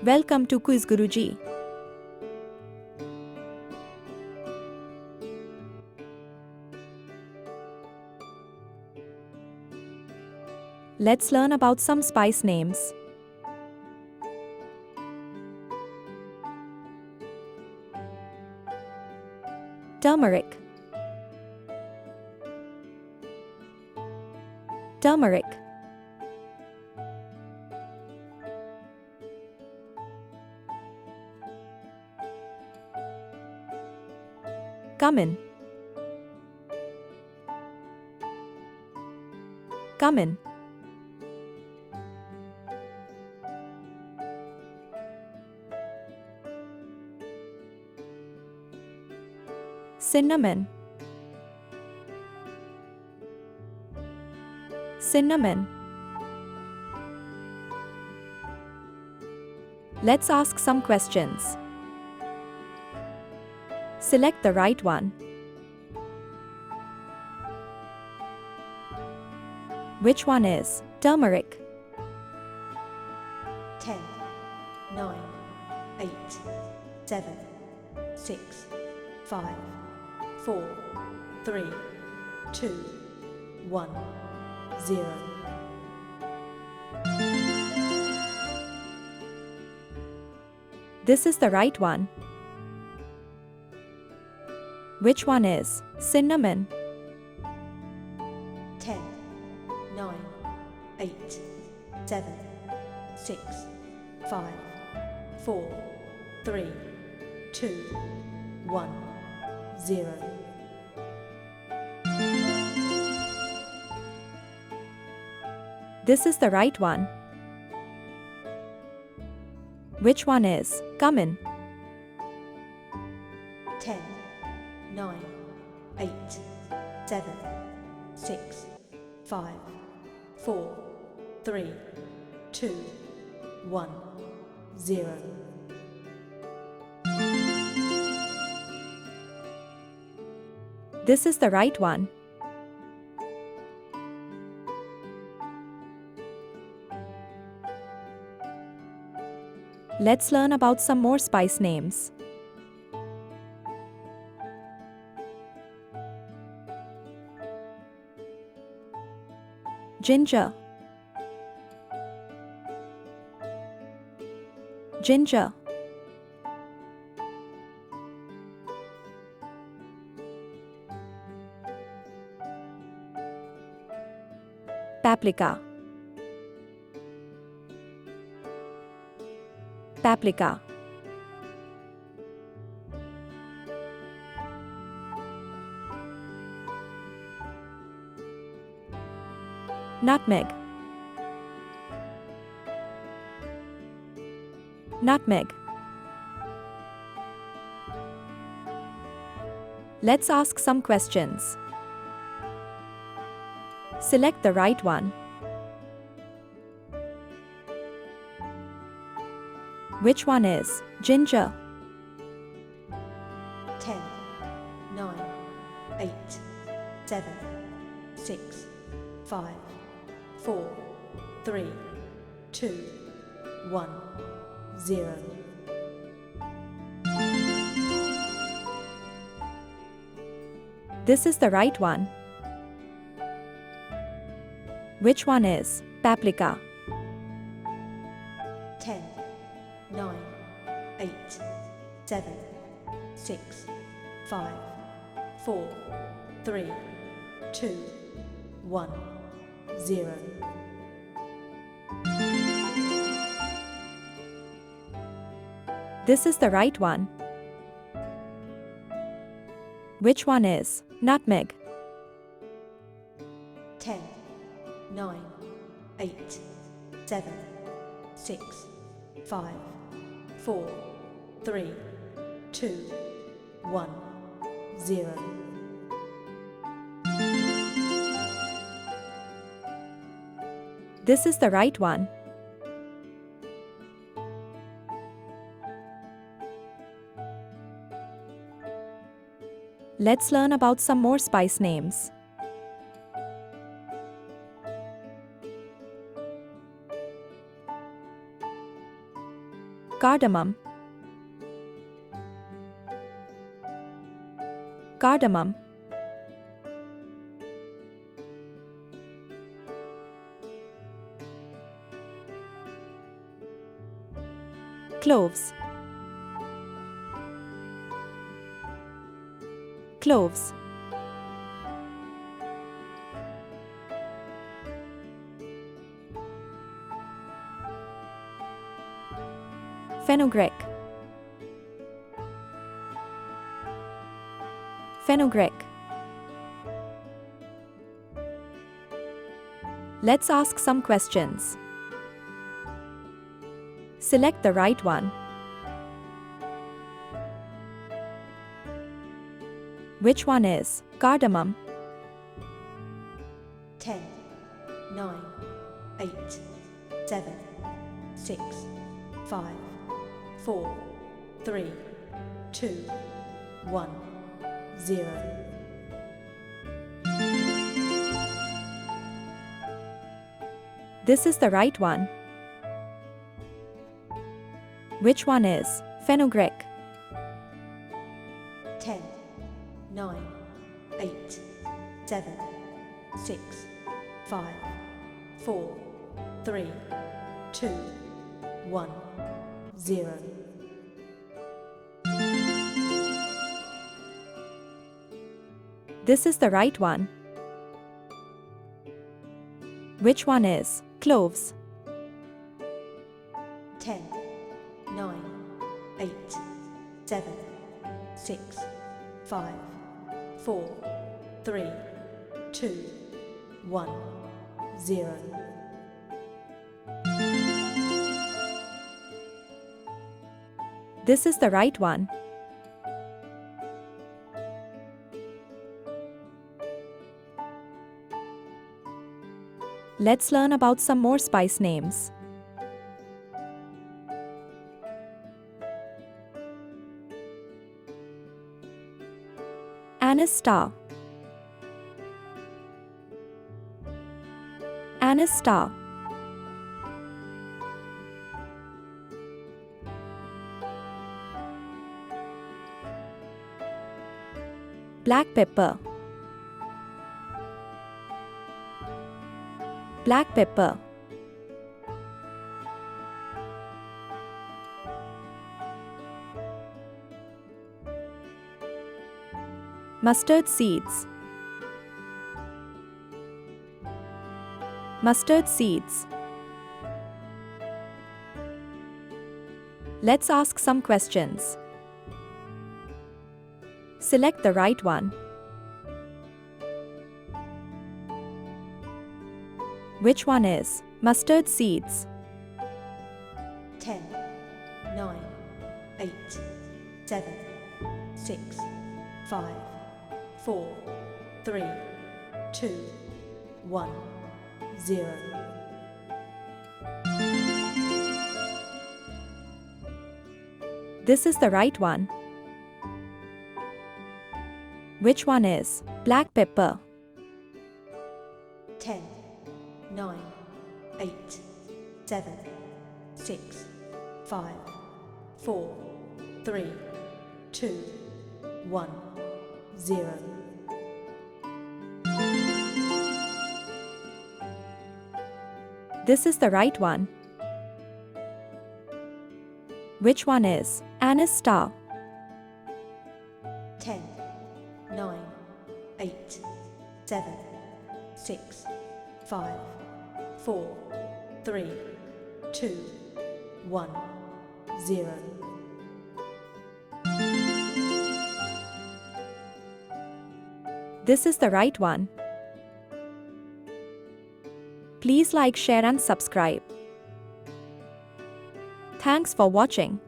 Welcome to QuizGuruji. Let's learn about some spice names. Turmeric. Turmeric. Cumin. Cumin. Cinnamon. Cinnamon. Let's ask some questions. Select the right one. Which one is turmeric? 10, 9, 8, 7, 6, 5, 4, 3, 2, 1, 0. This is the right one. Which one is cinnamon? 10, 9, 8, 7, 6, 5, 4, 3, 2, 1, 0. This is the right one. Which one is cumin? 10, 9, 8, 7, 6, 5, 4, 3, 2, 1, 0. This is the right one. Let's learn about some more spice names. Ginger. Ginger. Paprika. Paprika. Nutmeg. Nutmeg. Let's ask some questions. Select the right one. Which one is ginger? 10, 9, 8, 7, 6, 5, 4, 3, 2, 1, 0. This is the right one. Which one is paprika? 10, 9, 8, 7, 6, 5, 4, 3, 2, 1, 0. This is the right one. Which one is nutmeg? 10, 9, 8, 7, 6, 5, 4, 3, 2, 1, 0. This is the right one. Let's learn about some more spice names. Cardamom. Cardamom. Cloves. Cloves. Fenugreek. Fenugreek. Let's ask some questions. Select the right one. Which one is cardamom? 10, 9, 8, 7, 6, 5, 4, 3, 2, 1, 0. This is the right one. Which one is fenugreek? 10, 9, 8, 7, 6, 5, 4, 3, 2, 1, 0. This is the right one. Which one is cloves? 10, 9, 8, 7, 6, 5, 4, 3, 2, 1, 0. This is the right one. Let's learn about some more spice names. Anise star. Anise star. Black pepper. Black pepper. Mustard seeds. Mustard seeds. Let's ask some questions. Select the right one. Which one is mustard seeds? 10, 9, 8, 7, 6, 5, 4, 3, 2, 1, 0. This is the right one. Which one is black pepper? 10, 9, 8, 7, 6, 5, 4, 3, 2, 1, 0. This is the right one. Which one is anise star? 10, 9, 8, 7, 6, 5, 4, 3, 2, 1, 0. This is the right one. Please like, share and subscribe. Thanks for watching.